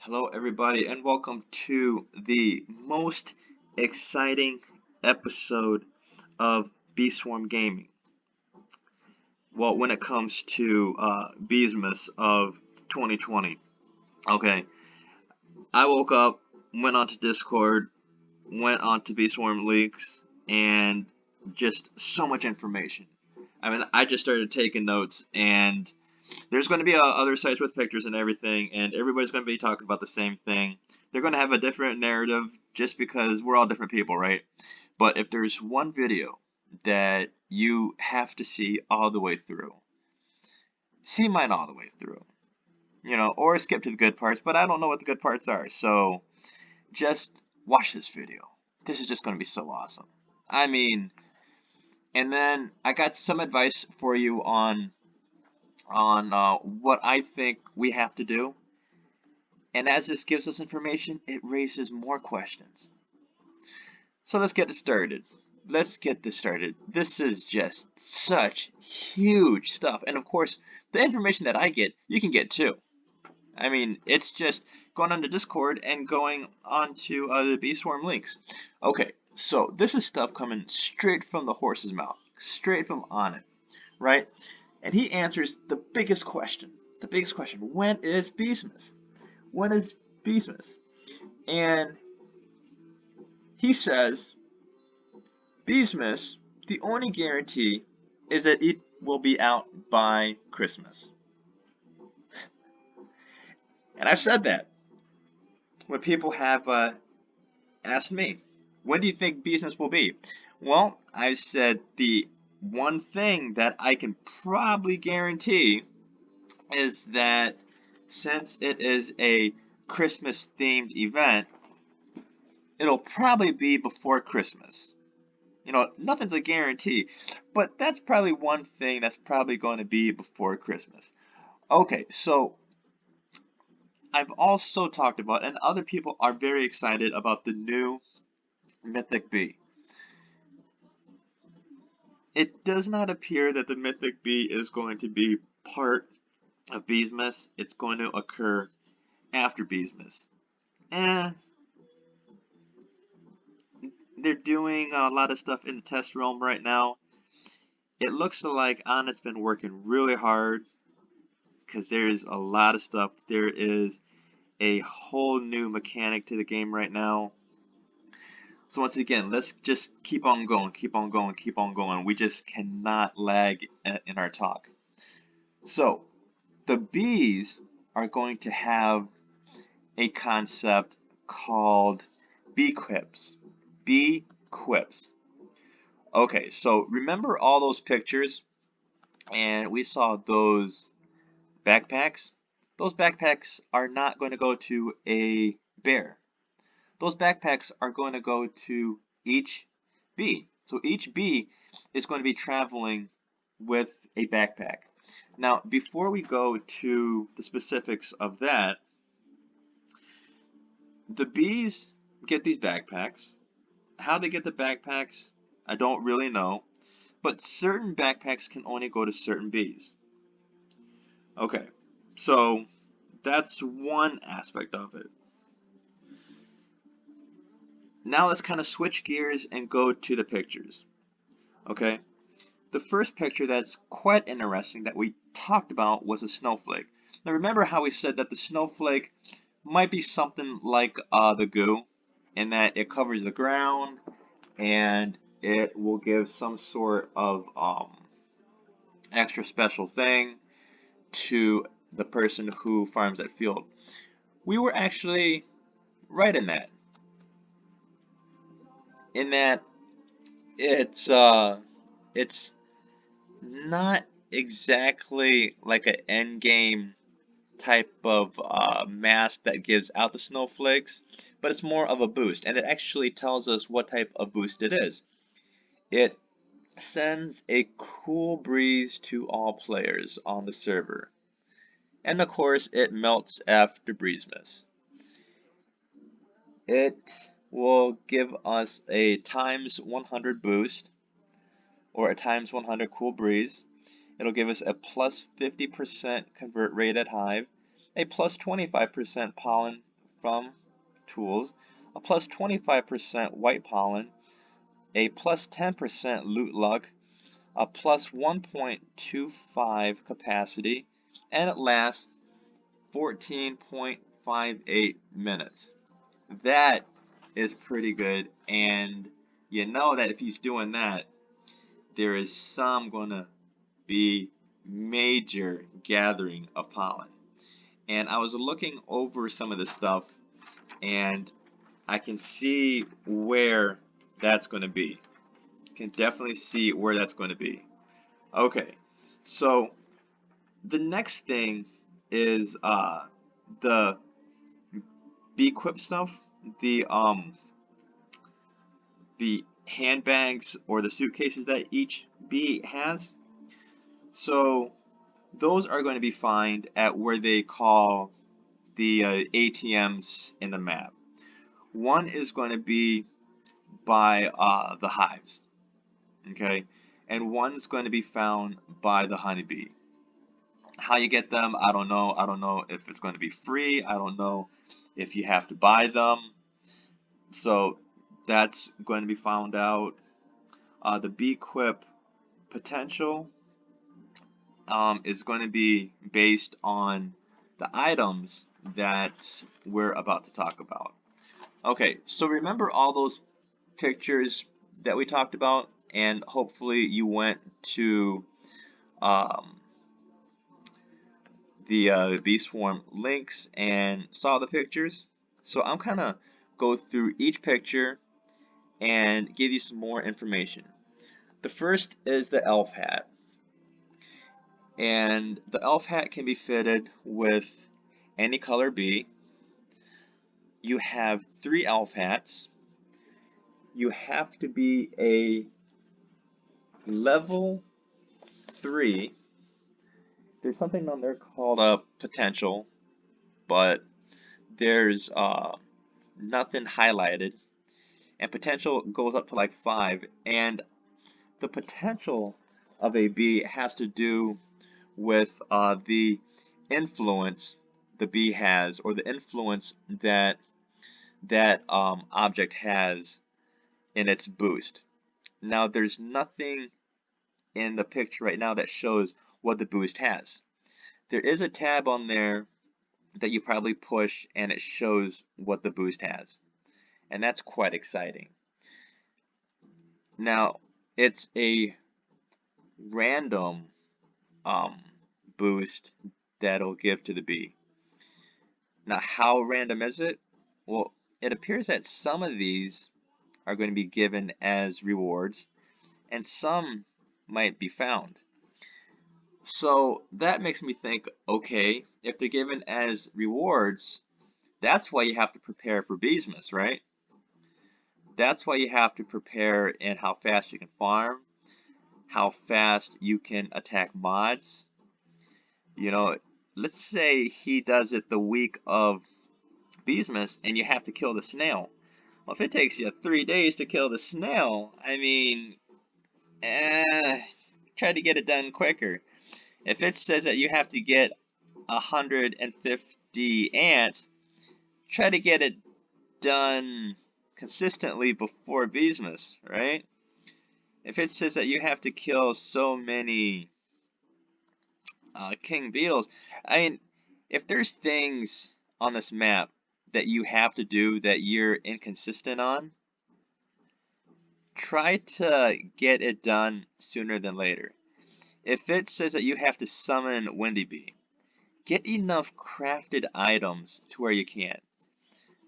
Hello, everybody, and welcome to the most exciting episode of Bee Swarm Gaming. Well, when it comes to Beesmas of 2020. Okay, I woke up, went onto Discord, went onto Bee Swarm Leaks, and just so much information. I mean, I just started taking notes, and there's going to be other sites with pictures and everything, and everybody's going to be talking about the same thing. They're going to have a different narrative just because we're all different people, right? But if there's one video that you have to see all the way through, see mine all the way through, or skip to the good parts, but I don't know what the good parts are, so just watch this video. This is just going to be so awesome. I mean, and then I got some advice for you on what I think we have to do. And as this gives us information, it raises more questions. So let's get it started. Let's get this started. This is just such huge stuff. And of course, the information that I get, you can get too. I mean, it's just going onto Discord and going onto the Bee Swarm links. Okay, so this is stuff coming straight from the horse's mouth, straight from on it, right? And he answers the biggest question. The biggest question: when is Beesmas? When is Beesmas? And he says, Beesmas, the only guarantee is that it will be out by Christmas. And I've said that when people have asked me, when do you think Beesmas will be? Well, I've said the one thing that I can probably guarantee is that since it is a Christmas themed event, it'll probably be before Christmas. Nothing's a guarantee, but that's probably one thing that's probably going to be before Christmas. Okay, so I've also talked about, and other people are very excited about the new Mythic Bee. It does not appear that the Mythic Bee is going to be part of Beesmas. It's going to occur after Beesmas. They're doing a lot of stuff in the test realm right now. It looks like Onnit's been working really hard because there's a lot of stuff. There is a whole new mechanic to the game right now. So once again, let's just keep on going, keep on going, keep on going. We just cannot lag in our talk. So the bees are going to have a concept called bee quips. Bee quips. Okay, so remember all those pictures, and we saw those backpacks? Those backpacks are not going to go to a bear. Those backpacks are going to go to each bee. So each bee is going to be traveling with a backpack. Now, before we go to the specifics of that, the bees get these backpacks. How they get the backpacks, I don't really know. But certain backpacks can only go to certain bees. Okay, so that's one aspect of it. Now let's kind of switch gears and go to the pictures. Okay, the first picture that's quite interesting that we talked about was a snowflake. Now remember how we said that the snowflake might be something like the goo, in that it covers the ground and it will give some sort of extra special thing to the person who farms that field. We were actually right in that. It's not exactly like an end game type of mask that gives out the snowflakes, but it's more of a boost, and it actually tells us what type of boost it is. It sends a cool breeze to all players on the server, and of course it melts after Beesmas. It will give us a times 100 boost, or a times 100 cool breeze. It'll give us a plus 50% convert rate at hive, a plus 25% pollen from tools, a plus 25% white pollen, a plus 10% loot luck, a plus 1.25 capacity, and it lasts 14.58 minutes. That is pretty good, and you know that if he's doing that, there is some gonna be major gathering of pollen. And I was looking over some of this stuff, and I can see where that's going to be. Can definitely see where that's going to be. Okay, so the next thing is the bee equip stuff, the handbags or the suitcases that each bee has. So those are going to be found at where they call the ATMs in the map. One is going to be by the hives, okay, and one's going to be found by the honeybee. How you get them, I don't know. I don't know if it's going to be free. I don't know if you have to buy them. So that's going to be found out. The bee equip potential is going to be based on the items that we're about to talk about. Okay, so remember all those pictures that we talked about, and hopefully you went to the Bee Swarm links and saw the pictures. So I'm kind of go through each picture and give you some more information. The first is the elf hat, and the elf hat can be fitted with any color bee. You have 3 elf hats. You have to be a level 3. There's something on there called a potential, but there's nothing highlighted, and potential goes up to like 5, and the potential of a bee has to do with the influence the bee has, or the influence that object has in its boost. Now there's nothing in the picture right now that shows what the boost has. There is a tab on there that you probably push and it shows what the boost has, and that's quite exciting. Now it's a random boost that'll give to the bee. Now how random is it? Well, it appears that some of these are going to be given as rewards and some might be found. So that makes me think, okay, if they're given as rewards, that's why you have to prepare for Beesmas, right? That's why you have to prepare in how fast you can farm, how fast you can attack mods. You know, let's say he does it the week of Beesmas and you have to kill the snail. Well, if it takes you 3 days to kill the snail, I mean, try to get it done quicker. If it says that you have to get 150 ants, try to get it done consistently before Beesmas, right? If it says that you have to kill so many king beetles, I mean, if there's things on this map that you have to do that you're inconsistent on, try to get it done sooner than later. If it says that you have to summon Windy Bee, get enough crafted items to where you can.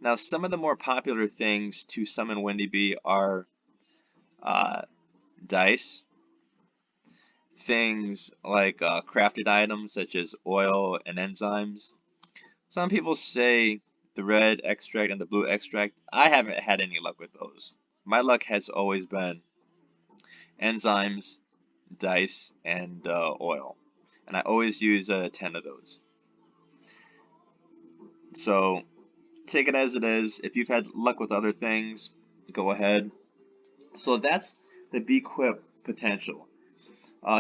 Now, some of the more popular things to summon Windy Bee are dice, things like crafted items such as oil and enzymes. Some people say the red extract and the blue extract. I haven't had any luck with those. My luck has always been enzymes, dice, and oil. And I always use 10 of those. So take it as it is. If you've had luck with other things, go ahead. So that's the bee equip potential.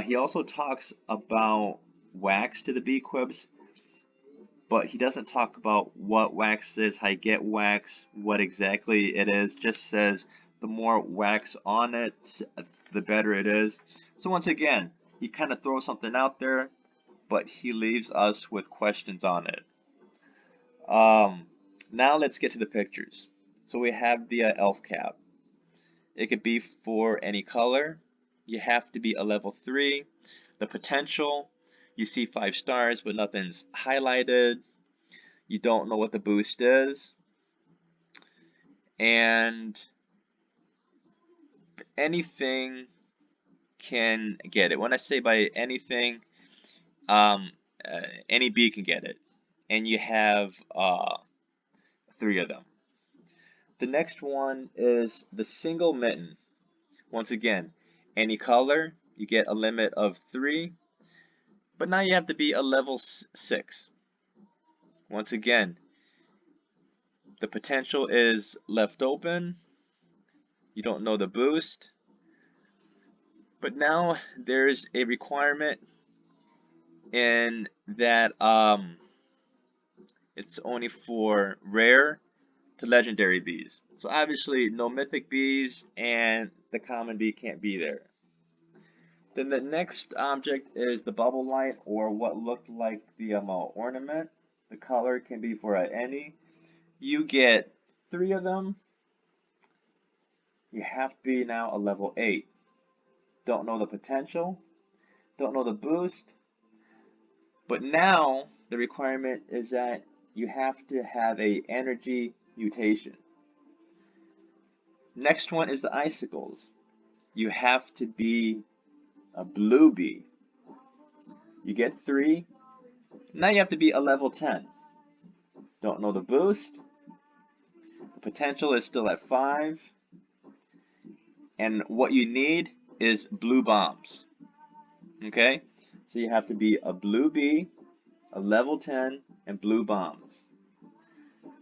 He also talks about wax to the bee equips. but he doesn't talk about what wax is, how you get wax, what exactly it is. Just says the more wax on it, the better it is. So once again, he kind of throws something out there, but he leaves us with questions on it. Now let's get to the pictures. So we have the elf cap. It could be for any color. You have to be a level 3. The potential, you see 5 stars, but nothing's highlighted. You don't know what the boost is. And anything can get it. When I say by anything, any bee can get it. And you have 3 of them. The next one is the single mitten. Once again, any color, you get a limit of 3, but now you have to be a level 6. Once again, the potential is left open, you don't know the boost, but now there's a requirement in that it's only for rare to legendary bees. So obviously no mythic bees and the common bee can't be there. Then the next object is the bubble light, or what looked like the ornament. The color can be for any. You get 3 of them. You have to be now a level 8. Don't know the potential, don't know the boost, but now the requirement is that you have to have a energy mutation. Next one is the icicles. You have to be a blue bee. You get 3. Now you have to be a level 10. Don't know the boost. The potential is still at 5. And what you need is blue bombs. Okay? So you have to be a blue bee, a level 10, and blue bombs.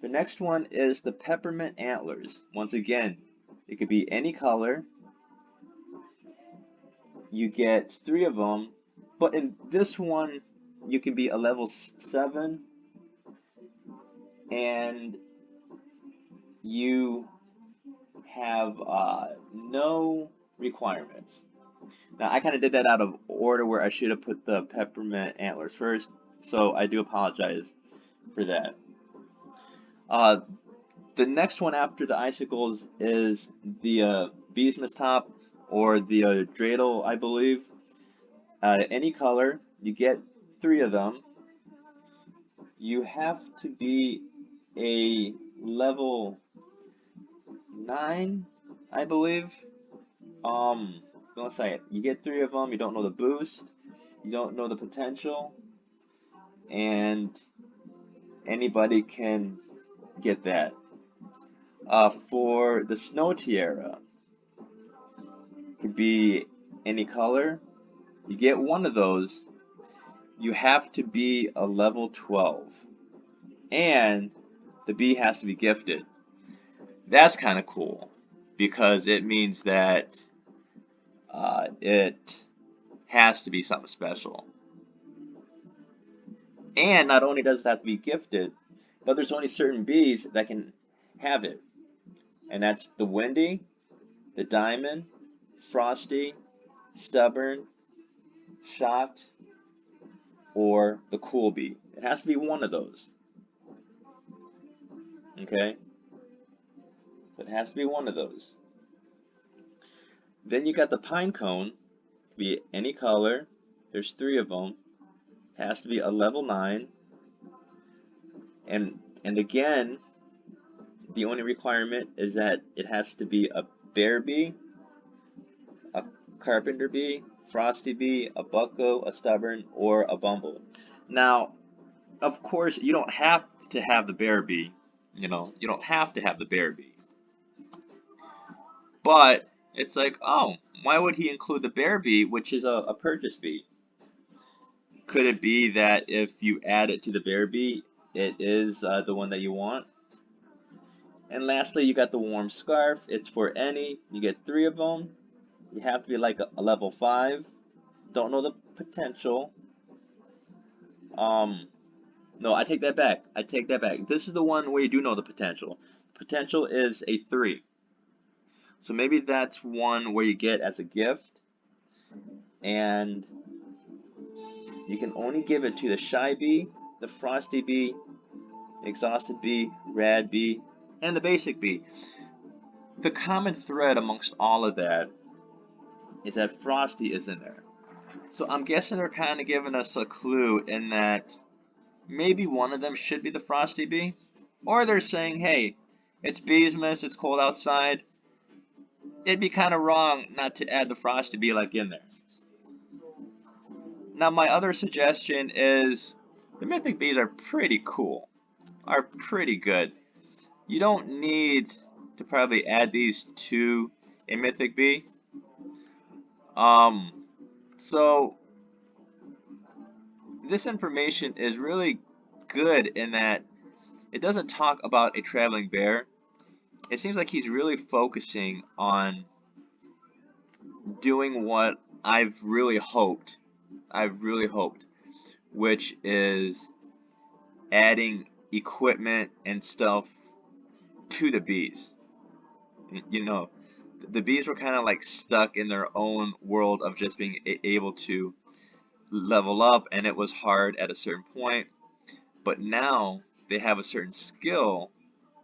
The next one is the Peppermint Antlers. Once again, it could be any color. You get 3 of them, but in this one, you can be a level 7, and you have no requirements. Now, I kind of did that out of order where I should have put the Peppermint Antlers first, so I do apologize for that. The next one after the icicles is the Beesmas top, or the dreidel, I believe. Any color, you get 3 of them. You have to be a level 9, I believe. Don't say it. You get 3 of them. You don't know the boost. You don't know the potential, and anybody can get that. For the snow tiara, it could be any color. You get 1 of those. You have to be a level 12, and the bee has to be gifted. That's kind of cool, because it means that it has to be something special. And not only does it have to be gifted, but there's only certain bees that can have it. And that's the windy, the diamond, frosty, stubborn, shocked, or the cool bee. It has to be 1 of those. Okay? It has to be 1 of those. Then you got the pine cone. It can be any color. There's 3 of them. It has to be a level 9. And again, the only requirement is that it has to be a bear bee, a carpenter bee, frosty bee, a bucko, a stubborn, or a bumble. Now, of course, you don't have to have the bear bee. You don't have to have the bear bee. But it's like, oh, why would he include the bear bee, which is a purchase bee? Could it be that if you add it to the bear bee, it is the one that you want? And lastly, you got the warm scarf. It's for any. You get 3 of them. You have to be like a level 5. Don't know the potential. No, I take that back. I take that back. This is the one where you do know the potential. Potential is a 3. So maybe that's one where you get as a gift, and you can only give it to the shy bee, the frosty bee, exhausted bee, rad bee, and the basic bee. The common thread amongst all of that is that frosty is in there. So I'm guessing they're kind of giving us a clue in that maybe one of them should be the frosty bee, or they're saying, hey, it's Beesmas, it's cold outside. It'd be kind of wrong not to add the frosty bee like in there. Now my other suggestion is the mythic bees are pretty cool, are pretty good. You don't need to probably add these to a mythic bee. So this information is really good in that it doesn't talk about a traveling bear. It seems like he's really focusing on doing what I've really hoped, which is adding equipment and stuff to the bees. You know, the bees were kind of like stuck in their own world of just being able to level up, and it was hard at a certain point, but now they have a certain skill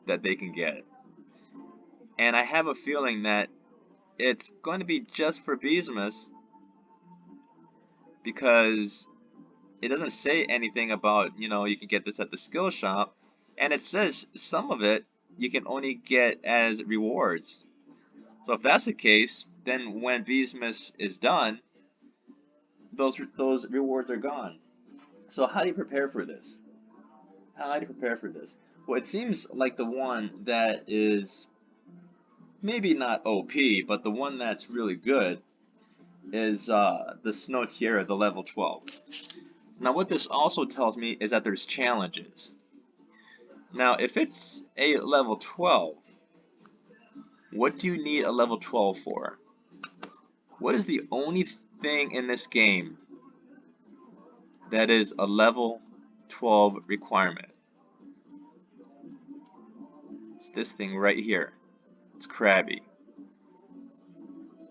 that they can get. And I have a feeling that it's going to be just for Beesmas, because it doesn't say anything about, you can get this at the skill shop, and it says some of it you can only get as rewards. So if that's the case, then when Beesmas is done, those rewards are gone. So how do you prepare for this? How do you prepare for this? Well, it seems like the one that is maybe not OP, but the one that's really good is the Snow Tiara, the level 12. Now what this also tells me is that there's challenges. Now if it's a level 12, what do you need a level 12 for? What is the only thing in this game that is a level 12 requirement? It's this thing right here. It's Krabby.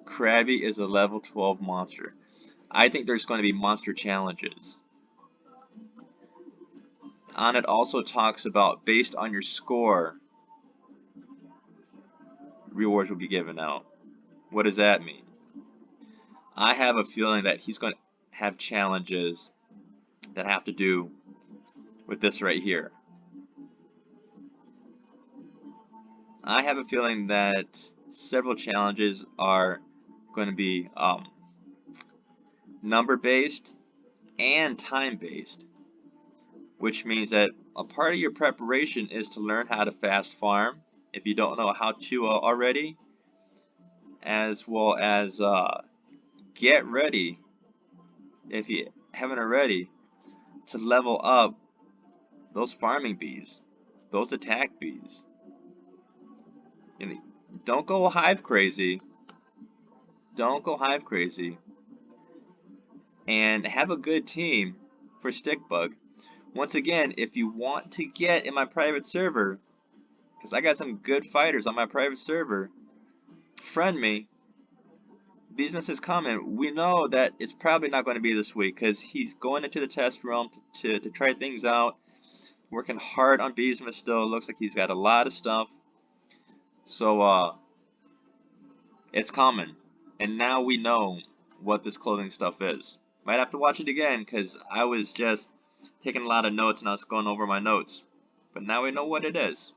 Krabby is a level 12 monster. I think there's going to be monster challenges. On it also talks about based on your score, rewards will be given out. What does that mean? I have a feeling that he's going to have challenges that have to do with this right here. I have a feeling that several challenges are going to be number based and time based, which means that a part of your preparation is to learn how to fast farm if you don't know how to already, as well as get ready, if you haven't already, to level up those farming bees, those attack bees. And don't go hive crazy. Don't go hive crazy. And have a good team for Stickbug. Once again, if you want to get in my private server, because I got some good fighters on my private server, friend me. Beesmas is coming. We know that it's probably not going to be this week because he's going into the test realm to try things out. Working hard on Beesmas still. Looks like he's got a lot of stuff. So, it's coming. And now we know what this clothing stuff is. Might have to watch it again because I was just taking a lot of notes and I was going over my notes. But now we know what it is.